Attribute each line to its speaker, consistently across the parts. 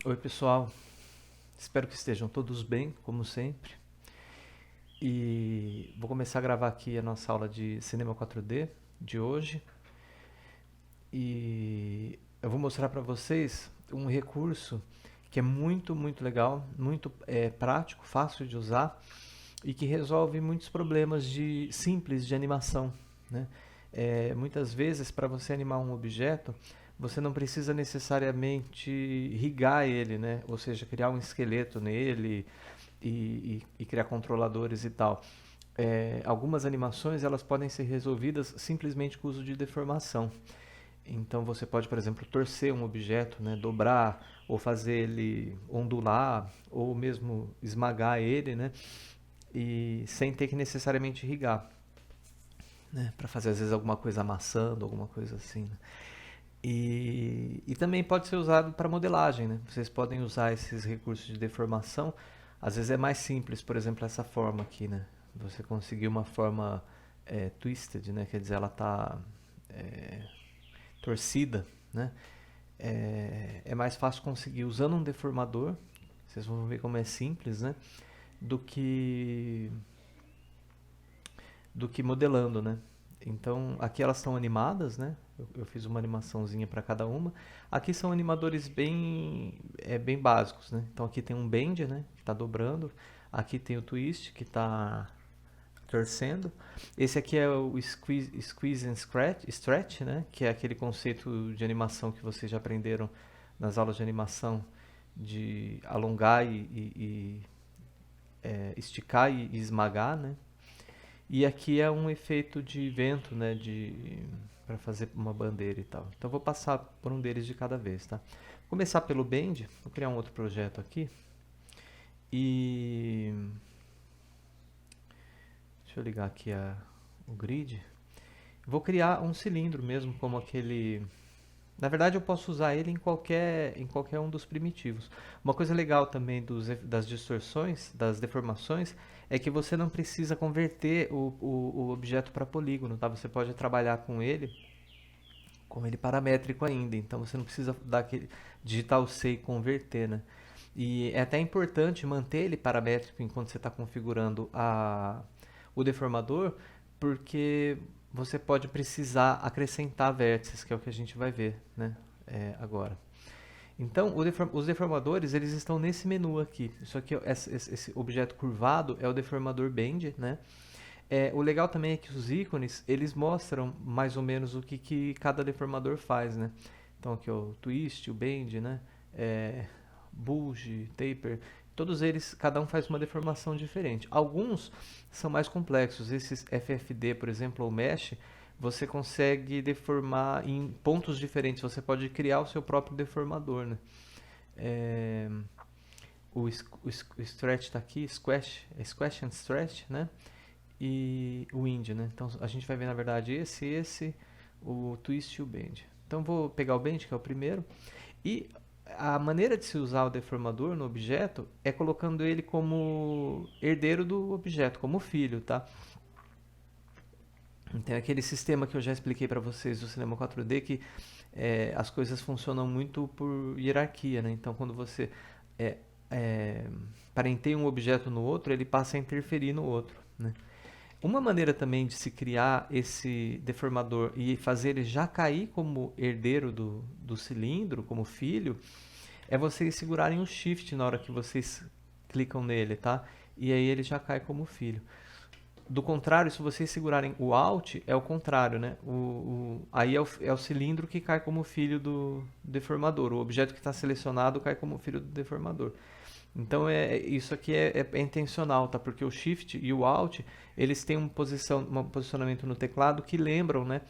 Speaker 1: Oi, pessoal. Espero que estejam todos bem, como sempre. E vou começar a gravar aqui a nossa aula de Cinema 4D de hoje. E eu vou mostrar para vocês um recurso que é muito legal, muito prático, fácil de usar e que resolve muitos problemas simples de animação, né? Muitas vezes, para você animar um objeto, você não precisa necessariamente rigar ele, né? Ou seja, criar um esqueleto nele e criar controladores e tal. Algumas animações elas podem ser resolvidas simplesmente com o uso de deformação. Então você pode, por exemplo, torcer um objeto, né, dobrar ou fazer ele ondular ou mesmo esmagar ele, né, e sem ter que necessariamente irrigar, né, para fazer às vezes alguma coisa amassando, alguma coisa assim, né. E também pode ser usado para modelagem, né? Vocês podem usar esses recursos de deformação. Às vezes é mais simples, por exemplo, essa forma aqui, né? Você conseguir uma forma twisted, né? Quer dizer, ela está torcida, né? É mais fácil conseguir usando um deformador. Vocês vão ver como é simples, né? Do que do que modelando, né? Então, aqui elas estão animadas, né? Eu fiz uma animaçãozinha para cada uma. Aqui são animadores bem básicos, né? Então, aqui tem um bend, né? Que está dobrando. Aqui tem o twist, que está torcendo. Esse aqui é o squeeze and stretch, né? Que é aquele conceito de animação que vocês já aprenderam nas aulas de animação, de alongar e esticar e esmagar, né? E aqui é um efeito de vento, né, para fazer uma bandeira e tal. Então vou passar por um deles de cada vez, tá? Vou começar pelo Bend, vou criar um outro projeto aqui. E deixa eu ligar aqui o grid. Vou criar um cilindro mesmo, como aquele. Na verdade, eu posso usar ele em qualquer um dos primitivos. Uma coisa legal também das distorções, das deformações, é que você não precisa converter o objeto para polígono, tá? Você pode trabalhar com ele paramétrico ainda, então você não precisa digitar o C e converter, né? E é até importante manter ele paramétrico enquanto você está configurando o deformador, porque você pode precisar acrescentar vértices, que é o que a gente vai ver, né, agora. Então, os deformadores eles estão nesse menu aqui. Isso aqui, esse objeto curvado é o deformador Bend, né? O legal também é que os ícones eles mostram mais ou menos o que cada deformador faz, né? Então aqui o twist, o bend, né? Bulge, taper, todos eles, cada um faz uma deformação diferente. Alguns são mais complexos. Esses FFD, por exemplo, ou Mesh, você consegue deformar em pontos diferentes. Você pode criar o seu próprio deformador, né? É, o stretch está aqui, squash and stretch, né? E o Wind, né? Então a gente vai ver na verdade esse, o Twist e o Bend. Então vou pegar o Bend, que é o primeiro, e a maneira de se usar o deformador no objeto é colocando ele como herdeiro do objeto, como filho, tá? Então é aquele sistema que eu já expliquei para vocês do Cinema 4D que as coisas funcionam muito por hierarquia, né? Então quando você é, é, parenteia um objeto no outro, ele passa a interferir no outro, né? Uma maneira também de se criar esse deformador e fazer ele já cair como herdeiro do cilindro, como filho, é vocês segurarem o Shift na hora que vocês clicam nele, tá? E aí ele já cai como filho. Do contrário, se vocês segurarem o Alt, é o contrário, né? Aí é o cilindro que cai como filho do deformador. O objeto que está selecionado cai como filho do deformador. Então isso aqui é intencional, tá? Porque o Shift e o Alt eles têm um posicionamento no teclado que lembram, né,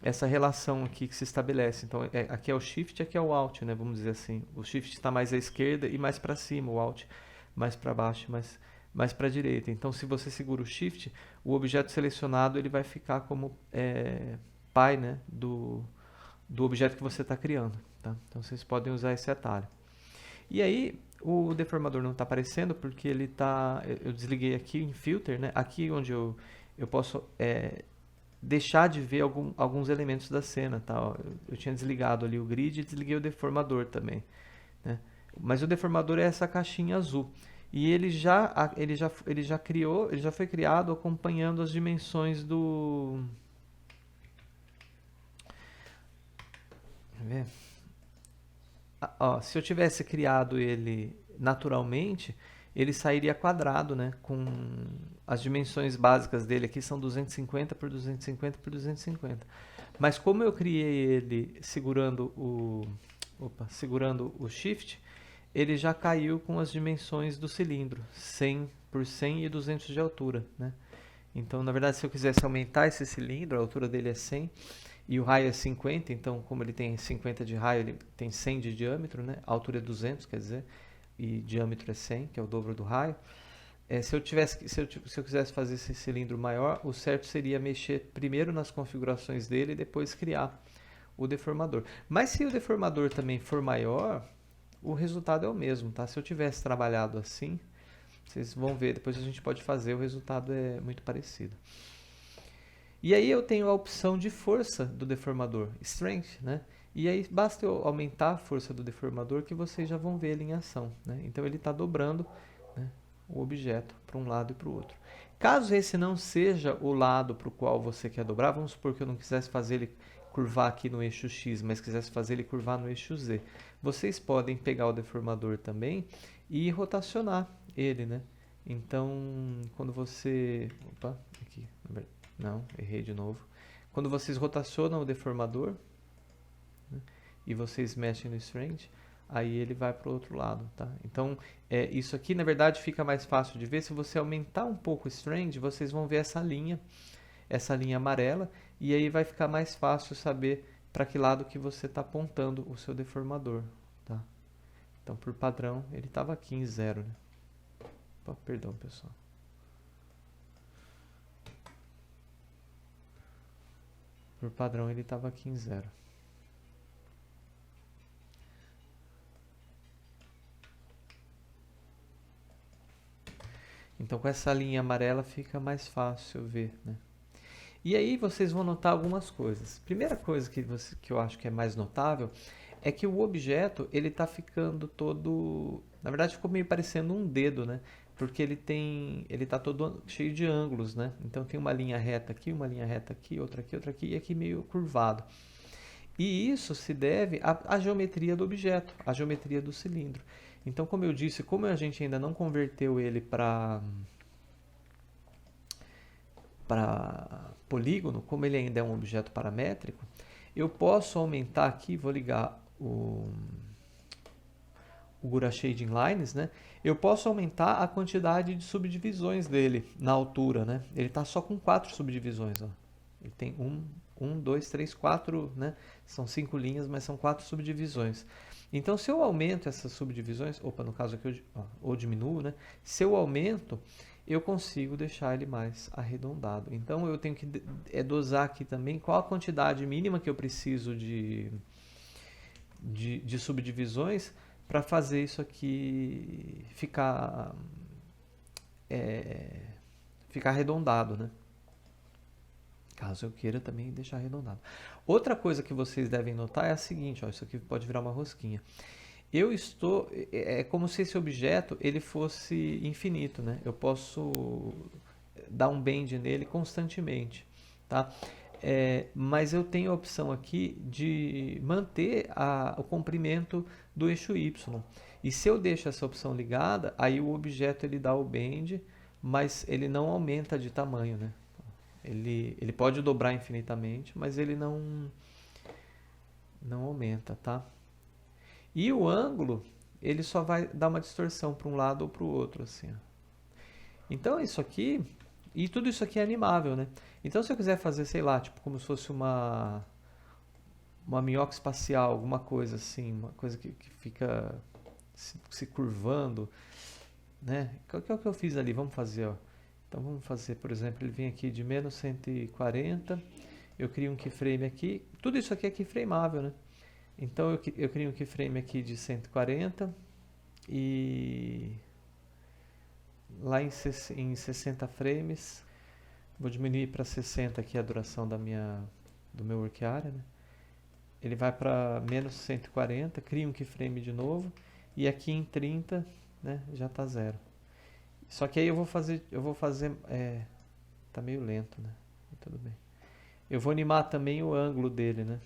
Speaker 1: essa relação aqui que se estabelece. Então aqui é o Shift, aqui é o Alt, né? Vamos dizer assim. O Shift está mais à esquerda e mais para cima, o Alt mais para baixo, mais para a direita. Então se você segura o Shift, o objeto selecionado ele vai ficar como pai, né, do objeto que você está criando, tá? Então vocês podem usar esse atalho. E aí o deformador não está aparecendo porque eu desliguei aqui em filter, né? Aqui onde eu posso deixar de ver alguns elementos da cena, tá? Ó, eu tinha desligado ali o grid e desliguei o deformador também, né? Mas o deformador é essa caixinha azul. E ele já foi criado acompanhando as dimensões do... Deixa eu ver. Ó, se eu tivesse criado ele naturalmente, ele sairia quadrado, né? Com as dimensões básicas dele aqui são 250 por 250 por 250. Mas como eu criei ele segurando o shift, ele já caiu com as dimensões do cilindro, 100 por 100 e 200 de altura, né? Então, na verdade, se eu quisesse aumentar esse cilindro, a altura dele é 100 e o raio é 50, então como ele tem 50 de raio, ele tem 100 de diâmetro, né? A altura é 200, quer dizer, e diâmetro é 100, que é o dobro do raio. Se eu quisesse fazer esse cilindro maior, o certo seria mexer primeiro nas configurações dele e depois criar o deformador. Mas se o deformador também for maior, o resultado é o mesmo, tá? Se eu tivesse trabalhado assim, vocês vão ver, depois a gente pode fazer, o resultado é muito parecido. E aí eu tenho a opção de força do deformador, Strength, né? E aí basta eu aumentar a força do deformador que vocês já vão ver ele em ação, né? Então ele está dobrando, né, o objeto para um lado e para o outro. Caso esse não seja o lado para o qual você quer dobrar, vamos supor que eu não quisesse fazer ele curvar aqui no eixo X, mas quisesse fazer ele curvar no eixo Z. Vocês podem pegar o deformador também e rotacionar ele, né? Então, quando você... Opa, aqui, não, errei de novo. Quando vocês rotacionam o deformador, né, e vocês mexem no strength, aí ele vai para o outro lado, tá? Então, isso aqui, na verdade, fica mais fácil de ver. Se você aumentar um pouco o strength, vocês vão ver essa linha amarela, e aí vai ficar mais fácil saber para que lado que você está apontando o seu deformador, tá? Então, por padrão, ele estava aqui em 0, né? Opa, perdão, pessoal. Por padrão, ele estava aqui em 0. Então, com essa linha amarela fica mais fácil ver, né? E aí vocês vão notar algumas coisas. Primeira coisa que eu acho que é mais notável é que o objeto ele está ficando todo... Na verdade, ficou meio parecendo um dedo, né? Porque ele está todo cheio de ângulos, né? Então tem uma linha reta aqui, outra aqui e aqui meio curvado. E isso se deve à geometria do objeto, à geometria do cilindro. Então, como eu disse, como a gente ainda não converteu ele para polígono, como ele ainda é um objeto paramétrico, eu posso aumentar aqui, vou ligar o Gura Shading Lines, né? Eu posso aumentar a quantidade de subdivisões dele na altura, né? Ele está só com 4 subdivisões, ó. Ele tem 1, 2, 3, 4, né? São 5 linhas, mas são 4 subdivisões. Então, se eu aumento essas subdivisões, no caso aqui, ou diminuo, né? Se eu aumento, eu consigo deixar ele mais arredondado. Então, eu tenho que dosar aqui também qual a quantidade mínima que eu preciso de subdivisões para fazer isso aqui ficar arredondado, né? Caso eu queira também deixar arredondado. Outra coisa que vocês devem notar é a seguinte, ó, isso aqui pode virar uma rosquinha. É como se esse objeto ele fosse infinito, né? Eu posso dar um bend nele constantemente, tá? Mas eu tenho a opção aqui de manter o comprimento do eixo Y. E se eu deixo essa opção ligada, aí o objeto ele dá o bend, mas ele não aumenta de tamanho, né? Ele pode dobrar infinitamente, mas ele não aumenta, tá? E o ângulo, ele só vai dar uma distorção para um lado ou para o outro, assim. Ó. Então, isso aqui... E tudo isso aqui é animável, né? Então, se eu quiser fazer, sei lá, tipo, como se fosse uma minhoca espacial, alguma coisa assim, uma coisa que fica se curvando, né? Que é o que eu fiz ali? Vamos fazer, ó. Então, vamos fazer, por exemplo, ele vem aqui de menos 140, eu crio um keyframe aqui. Tudo isso aqui é keyframeável, né? Então, eu crio um keyframe aqui de 140 e lá em 60 frames Vou diminuir para 60 aqui a duração do meu work area, né? Ele vai para menos 140, cria um keyframe de novo, e aqui em 30, né, já está zero. Só que aí tá meio lento, né? Tudo bem. Eu vou animar também o ângulo dele, né?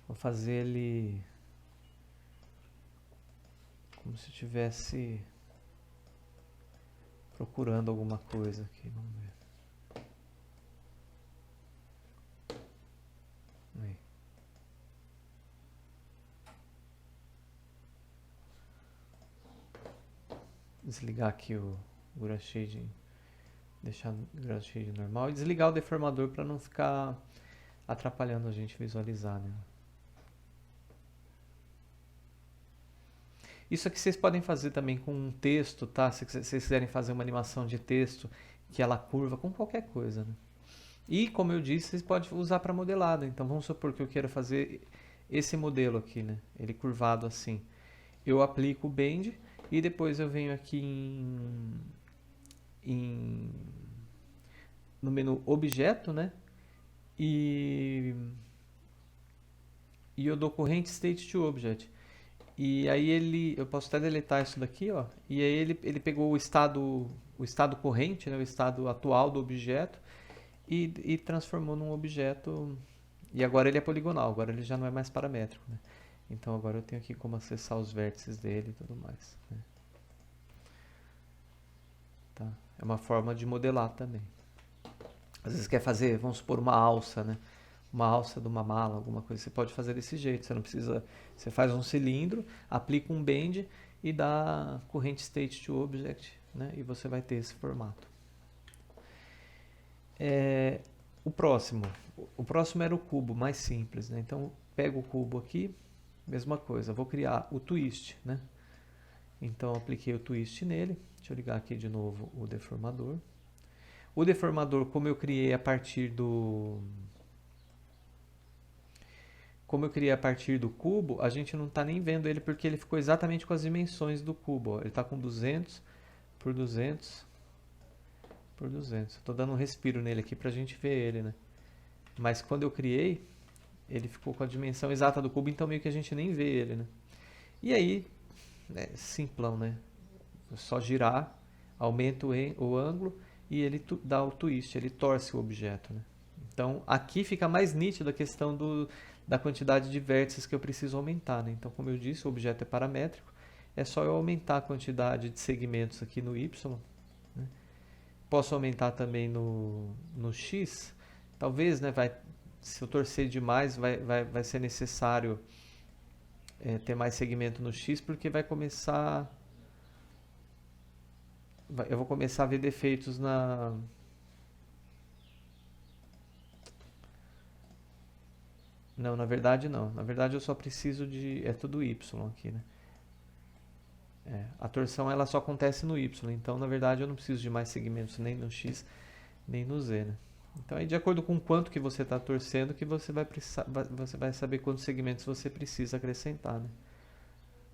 Speaker 1: Vou fazer ele como se estivesse procurando alguma coisa aqui. Vamos ver. Aí. Desligar aqui o Brush Shading, deixar o Brush Shading normal e desligar o deformador para não ficar atrapalhando a gente visualizar, né? Isso aqui vocês podem fazer também com um texto, tá? Se vocês quiserem fazer uma animação de texto que ela curva com qualquer coisa, né? E, como eu disse, vocês podem usar para modelado. Então, vamos supor que eu quero fazer esse modelo aqui, né? Ele curvado assim. Eu aplico o Bend e depois eu venho aqui no menu Objeto, né? E eu dou corrente State to Object. E aí eu posso até deletar isso daqui, ó. E aí ele pegou o estado corrente, né? O estado atual do objeto e transformou num objeto. E agora ele é poligonal, agora ele já não é mais paramétrico, né? Então agora eu tenho aqui como acessar os vértices dele e tudo mais, né? Tá? É uma forma de modelar também. Às vezes quer fazer, vamos supor, uma alça, né? Uma alça de uma mala, alguma coisa. Você pode fazer desse jeito. Você não precisa. Você faz um cilindro, aplica um bend e dá corrente state to object, né? E você vai ter esse formato. O próximo era o cubo, mais simples, né? Então pego o cubo aqui, mesma coisa. Vou criar o twist, né? Então apliquei o twist nele. Deixa eu ligar aqui de novo o deformador. O deformador, como eu criei a partir do cubo, a gente não está nem vendo ele porque ele ficou exatamente com as dimensões do cubo. Ó. Ele está com 200 por 200 por 200. Estou dando um respiro nele aqui para a gente ver ele, né? Mas quando eu criei, ele ficou com a dimensão exata do cubo, então meio que a gente nem vê ele, né? E aí, simplão, né? É só girar, aumenta o ângulo e ele dá o twist, ele torce o objeto, né? Então, aqui fica mais nítido a questão da quantidade de vértices que eu preciso aumentar, né? Então, como eu disse, o objeto é paramétrico, é só eu aumentar a quantidade de segmentos aqui no Y, né? Posso aumentar também no X, talvez, né, se eu torcer demais, vai ser necessário ter mais segmento no X, porque eu vou começar a ver defeitos Não, na verdade não. Na verdade eu só preciso de... É tudo Y aqui, né? A torção ela só acontece no Y. Então, na verdade, eu não preciso de mais segmentos nem no X, nem no Z, né? Então, aí, de acordo com quanto que você está torcendo, que você vai saber quantos segmentos você precisa acrescentar, né?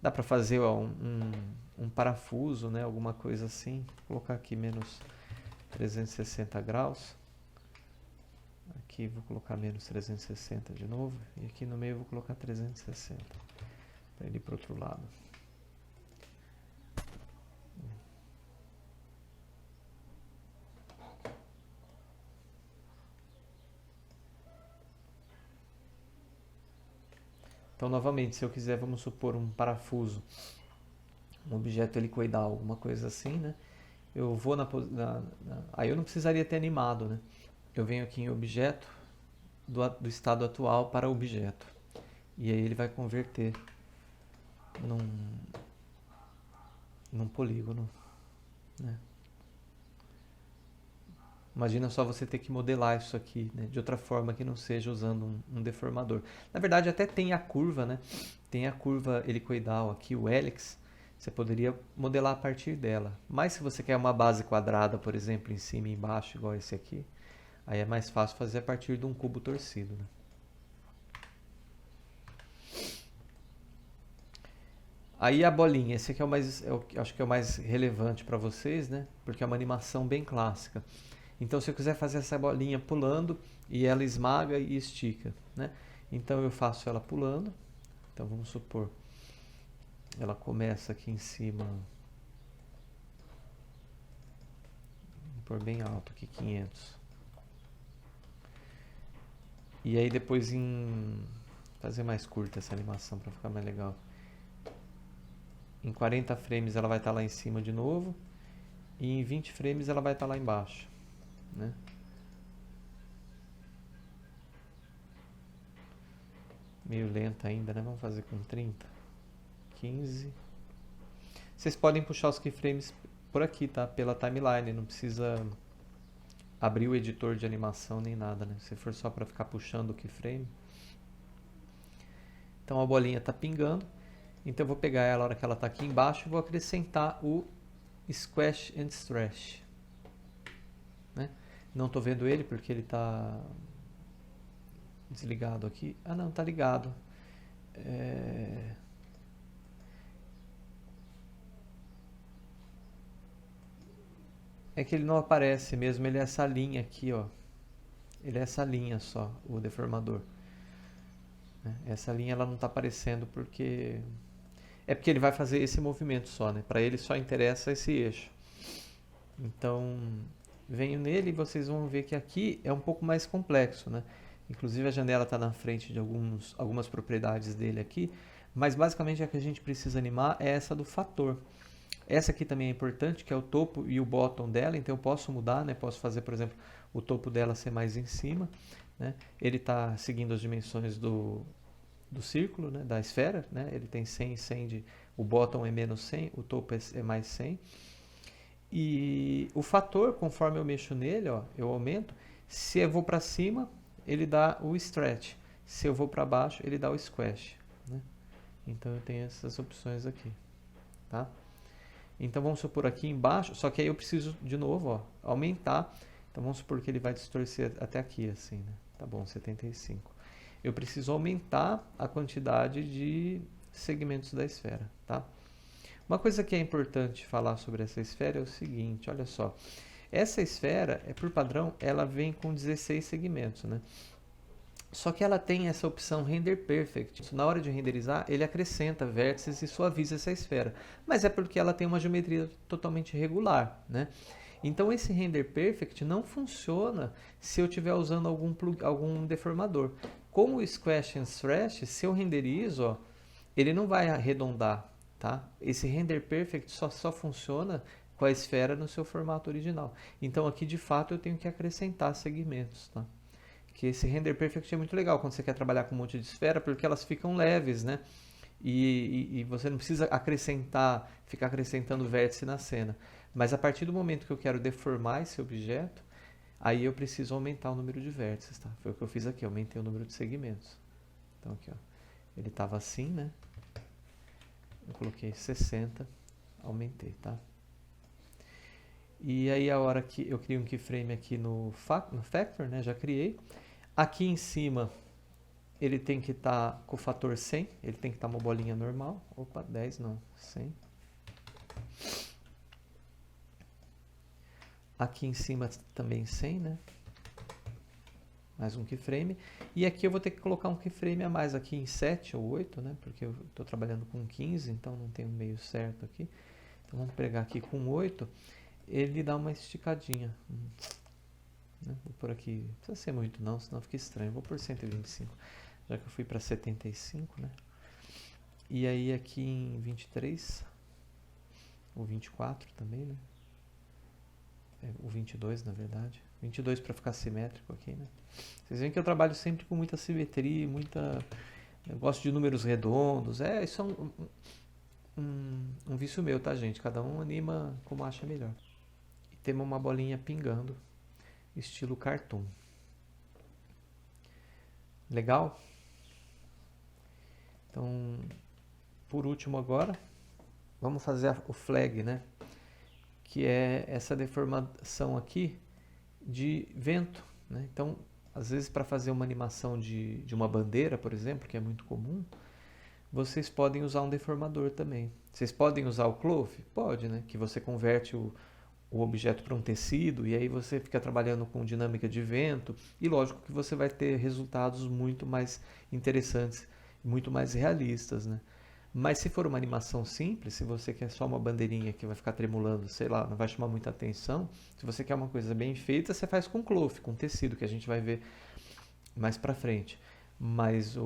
Speaker 1: Dá para fazer um parafuso, né? Alguma coisa assim. Vou colocar aqui menos 360 graus. Aqui vou colocar menos 360 de novo. E aqui no meio eu vou colocar 360. Para ele ir para o outro lado. Então, novamente, se eu quiser, vamos supor, um parafuso, um objeto helicoidal, alguma coisa assim, né? Eu vou aí eu não precisaria ter animado, né? Eu venho aqui em objeto, do estado atual para objeto. E aí ele vai converter num polígono, né? Imagina só você ter que modelar isso aqui, né, de outra forma que não seja usando um deformador. Na verdade, até tem a curva, né? Tem a curva helicoidal aqui, o hélix. Você poderia modelar a partir dela. Mas se você quer uma base quadrada, por exemplo, em cima e embaixo, igual esse aqui, aí é mais fácil fazer a partir de um cubo torcido, né? Aí a bolinha, esse aqui é o mais, acho que é o mais relevante para vocês, né? Porque é uma animação bem clássica. Então, se eu quiser fazer essa bolinha pulando e ela esmaga e estica, né? Então eu faço ela pulando. Então vamos supor, ela começa aqui em cima, vou pôr bem alto aqui, 500. E aí depois fazer mais curta essa animação para ficar mais legal. Em 40 frames ela vai estar lá em cima de novo. E em 20 frames ela vai estar lá embaixo, né? Meio lenta ainda, né? Vamos fazer com 30. 15. Vocês podem puxar os keyframes por aqui, tá? Pela timeline, não precisa abrir o editor de animação nem nada, né? Se for só para ficar puxando o keyframe. Então a bolinha está pingando. Então eu vou pegar ela na hora que ela está aqui embaixo e vou acrescentar o Squash and Stretch, né? Não estou vendo ele porque ele está desligado aqui. Ah não, está ligado. É que ele não aparece mesmo, ele é essa linha aqui, ó. Ele é essa linha só, o deformador. Essa linha ela não está aparecendo porque... É porque ele vai fazer esse movimento só, né? Para ele só interessa esse eixo. Então, venho nele e vocês vão ver que aqui é um pouco mais complexo, né? Inclusive a janela está na frente de algumas propriedades dele aqui, mas basicamente a que a gente precisa animar é essa do fator. Essa aqui também é importante, que é o topo e o bottom dela, então eu posso mudar, né? Posso fazer, por exemplo, o topo dela ser mais em cima, né? Ele está seguindo as dimensões do círculo, né? Da esfera, né? Ele tem 100 e 100 o bottom é menos 100, o topo é mais 100. E o fator, conforme eu mexo nele, ó, eu aumento. Se eu vou para cima, ele dá o stretch. Se eu vou para baixo, ele dá o squash, né? Então eu tenho essas opções aqui, tá? Então vamos supor aqui embaixo, só que aí eu preciso de novo, ó, aumentar. Então vamos supor que ele vai distorcer até aqui, assim, né? Tá bom, 75. Eu preciso aumentar a quantidade de segmentos da esfera, tá? Uma coisa que é importante falar sobre essa esfera é o seguinte, olha só. Essa esfera, por padrão, ela vem com 16 segmentos, né? Só que ela tem essa opção Render Perfect. Na hora de renderizar, ele acrescenta vértices e suaviza essa esfera. Mas é porque ela tem uma geometria totalmente regular, né? Então esse Render Perfect não funciona se eu estiver usando algum deformador. Como o Squash and Stretch, se eu renderizo, ó, ele não vai arredondar, tá? Esse Render Perfect só funciona com a esfera no seu formato original. Então aqui de fato eu tenho que acrescentar segmentos, tá? Que esse Render Perfect é muito legal quando você quer trabalhar com um monte de esfera, porque elas ficam leves, né? E você não precisa ficar acrescentando vértice na cena. Mas a partir do momento que eu quero deformar esse objeto, aí eu preciso aumentar o número de vértices, tá? Foi o que eu fiz aqui, aumentei o número de segmentos. Então aqui, ó, ele estava assim, né? Eu coloquei 60, aumentei, tá? E aí a hora que eu crio um keyframe aqui no Factor, né? Já criei. Aqui em cima ele tem que estar com o fator 100, ele tem que estar uma bolinha normal. Opa, 10 não, 100. Aqui em cima também 100, né? Mais um keyframe. E aqui eu vou ter que colocar um keyframe a mais aqui em 7 ou 8, né? Porque eu estou trabalhando com 15, então não tem um meio certo aqui. Então vamos pegar aqui com 8. Ele dá uma esticadinha. Né? Vou por aqui, não precisa ser muito não, senão fica estranho. Vou por 125, já que eu fui para 75, né? E aí aqui em 23, ou 24 também, né? O 22 na verdade. 22 para ficar simétrico aqui, né? Vocês veem que eu trabalho sempre com muita simetria, eu gosto de números redondos. Isso é um vício meu, tá, gente? Cada um anima como acha melhor. E temos uma bolinha pingando, estilo cartoon. Legal? Então, por último agora, vamos fazer o flag, né? Que é essa deformação aqui de vento, né? Então, às vezes para fazer uma animação de uma bandeira, por exemplo, que é muito comum, vocês podem usar um deformador também. Vocês podem usar o clove? Pode, né? Que você converte o objeto para um tecido e aí você fica trabalhando com dinâmica de vento e lógico que você vai ter resultados muito mais interessantes, muito mais realistas, né? Mas se for uma animação simples, se você quer só uma bandeirinha que vai ficar tremulando, sei lá, não vai chamar muita atenção, se você quer uma coisa bem feita, você faz com cloth, com tecido, que a gente vai ver mais pra frente. Mas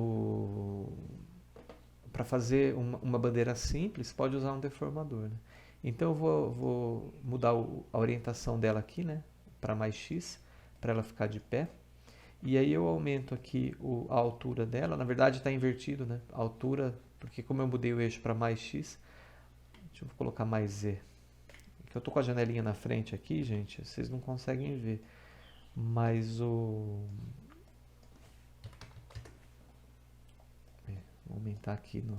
Speaker 1: para fazer uma bandeira simples, pode usar um deformador, né? Então eu vou mudar a orientação dela aqui, né, para mais X, para ela ficar de pé. E aí eu aumento aqui a altura dela, na verdade está invertido, né? A altura, porque como eu mudei o eixo para mais X, deixa eu colocar mais Z. Que eu tô com a janelinha na frente aqui, gente, vocês não conseguem ver. Mas vou aumentar aqui no...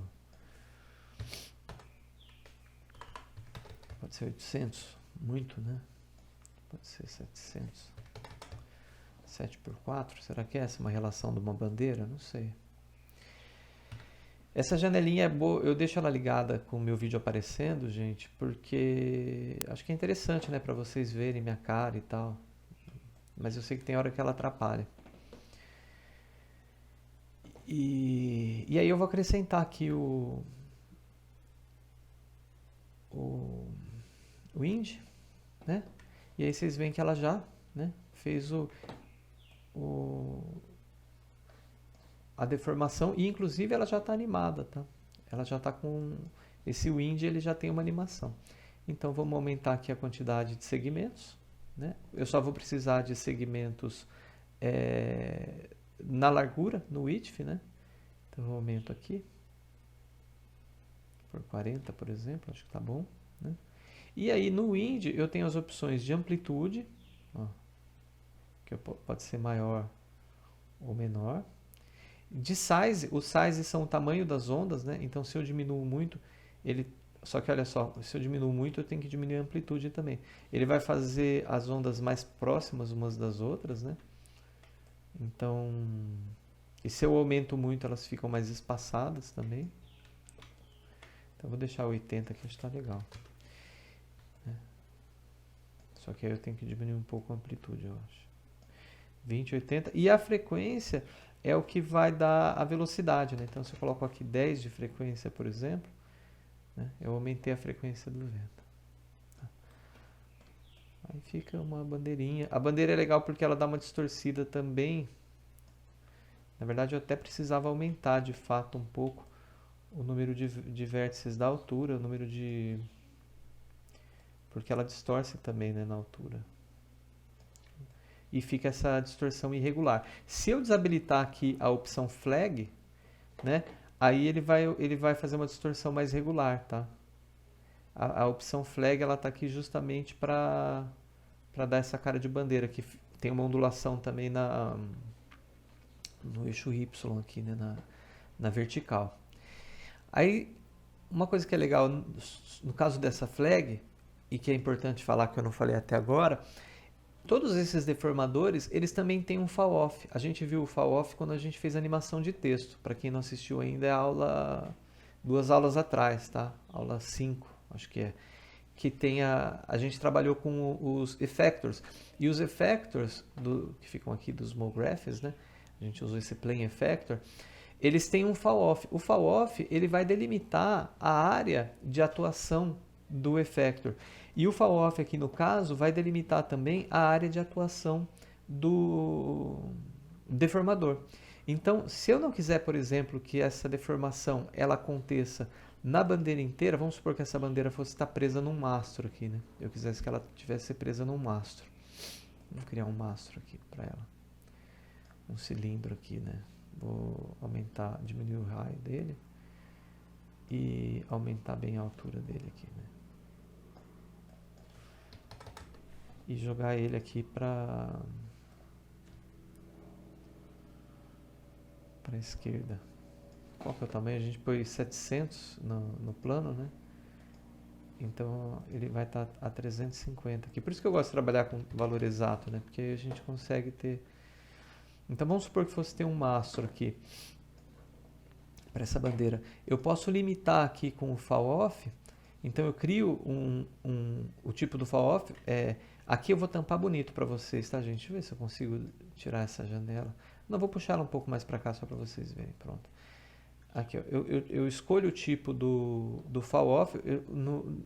Speaker 1: Pode ser 800, muito, né? Pode ser 700. 7 por 4, será que é essa uma relação de uma bandeira? Não sei. Essa janelinha é boa, eu deixo ela ligada com o meu vídeo aparecendo, gente, porque acho que é interessante, né, para vocês verem minha cara e tal. Mas eu sei que tem hora que ela atrapalha. E aí eu vou acrescentar aqui o Wind, né? E aí vocês veem que ela já, né, fez a deformação e inclusive ela já está animada, tá? Ela já está com esse Wind, ele já tem uma animação. Então vamos aumentar aqui a quantidade de segmentos, né? Eu só vou precisar de segmentos na largura, no width, né? Então eu aumento aqui por 40, por exemplo, acho que tá bom, né? E aí no Wind eu tenho as opções de amplitude, ó, que pode ser maior ou menor. De size, os sizes são o tamanho das ondas, né? Então se eu diminuo muito, só que olha só, se eu diminuo muito eu tenho que diminuir a amplitude também. Ele vai fazer as ondas mais próximas umas das outras, né? Então, e se eu aumento muito elas ficam mais espaçadas também. Então eu vou deixar 80 que está legal. Só que aí eu tenho que diminuir um pouco a amplitude, eu acho. 20, 80. E a frequência é o que vai dar a velocidade, né? Então, se eu coloco aqui 10 de frequência, por exemplo, né, eu aumentei a frequência do vento. Tá. Aí fica uma bandeirinha. A bandeira é legal porque ela dá uma distorcida também. Na verdade, eu até precisava aumentar, de fato, um pouco o número de vértices da altura, o número de... Porque ela distorce também, né, na altura. E fica essa distorção irregular. Se eu desabilitar aqui a opção flag, né, aí ele vai fazer uma distorção mais regular, tá? A opção flag ela está aqui justamente para dar essa cara de bandeira, que tem uma ondulação também no eixo Y aqui, né, na vertical. Aí, uma coisa que é legal, no caso dessa flag, e que é importante falar que eu não falei até agora, todos esses deformadores, eles também têm um fall-off. A gente viu o fall-off quando a gente fez animação de texto. Para quem não assistiu ainda, é a 2 aulas atrás, tá? Aula 5, acho que é. Que tem a gente trabalhou com os effectors. E os effectors, que ficam aqui dos MoGraphs, né? A gente usou esse plane effector. Eles têm um fall-off. O fall-off, ele vai delimitar a área de atuação do effector. E o fall-off aqui no caso vai delimitar também a área de atuação do deformador. Então, se eu não quiser, por exemplo, que essa deformação ela aconteça na bandeira inteira, vamos supor que essa bandeira fosse estar presa num mastro aqui, né? Eu quisesse que ela tivesse presa num mastro. Vou criar um mastro aqui para ela. Um cilindro aqui, né? Vou diminuir o raio dele e aumentar bem a altura dele aqui, né? E jogar ele aqui para a esquerda. Qual que é o tamanho? A gente pôs 700 no plano, né? Então ele vai estar a 350 aqui. Por isso que eu gosto de trabalhar com valor exato, né? Porque aí a gente consegue ter... Então vamos supor que fosse ter um mastro aqui. para essa bandeira. Eu posso limitar aqui com o fall off, então eu crio o tipo do fall off. Aqui eu vou tampar bonito para vocês, tá, gente? Deixa eu ver se eu consigo tirar essa janela. Não, vou puxar ela um pouco mais para cá só para vocês verem. Pronto. Aqui, ó, eu escolho o tipo do fall off.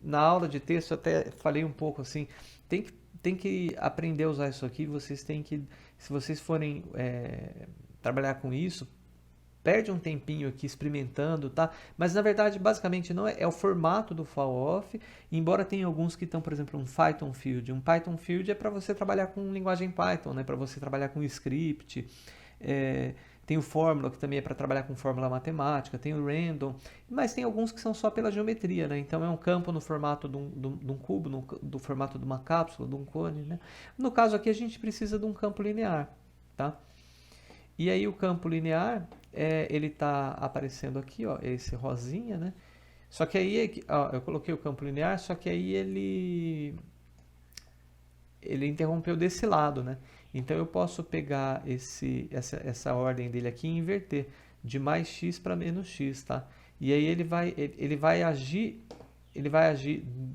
Speaker 1: Na aula de texto eu até falei um pouco assim, tem que aprender a usar isso aqui. Vocês têm que, se vocês forem trabalhar com isso, perde um tempinho aqui experimentando, tá? Mas na verdade, basicamente, não é o formato do fall off, embora tenha alguns que estão, por exemplo, um Python Field. Um Python Field é para você trabalhar com linguagem Python, né? Para você trabalhar com script. Tem o Fórmula, que também é para trabalhar com fórmula matemática, tem o Random, mas tem alguns que são só pela geometria, né? Então é um campo no formato de um cubo, do formato de uma cápsula, de um cone, né? No caso aqui a gente precisa de um campo linear, tá? E aí o campo linear, ele está aparecendo aqui, ó, esse rosinha, né? Só que aí, ó, eu coloquei o campo linear, só que aí ele interrompeu desse lado, né? Então eu posso pegar essa ordem dele aqui e inverter de mais x para menos x, tá? E aí ele vai agir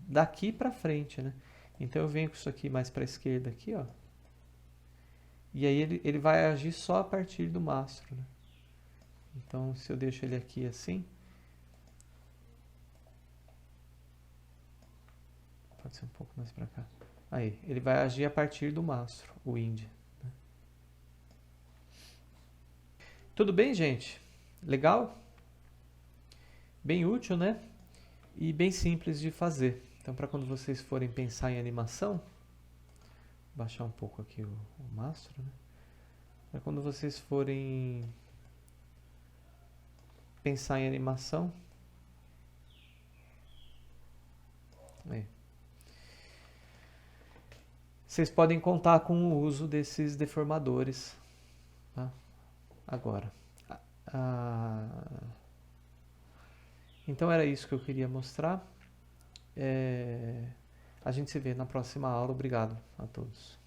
Speaker 1: daqui para frente, né? Então eu venho com isso aqui mais para a esquerda aqui, ó. E aí ele vai agir só a partir do mastro, né? Então, se eu deixo ele aqui assim, pode ser um pouco mais para cá. Aí, ele vai agir a partir do mastro, o ind, né? Tudo bem, gente? Legal? Bem útil, né? E bem simples de fazer. Então, para quando vocês forem pensar em animação, vou baixar um pouco aqui o mastro, né? Para quando vocês forem pensar em animação, vocês podem contar com o uso desses deformadores, tá? Agora, então era isso que eu queria mostrar. A gente se vê na próxima aula. Obrigado a todos.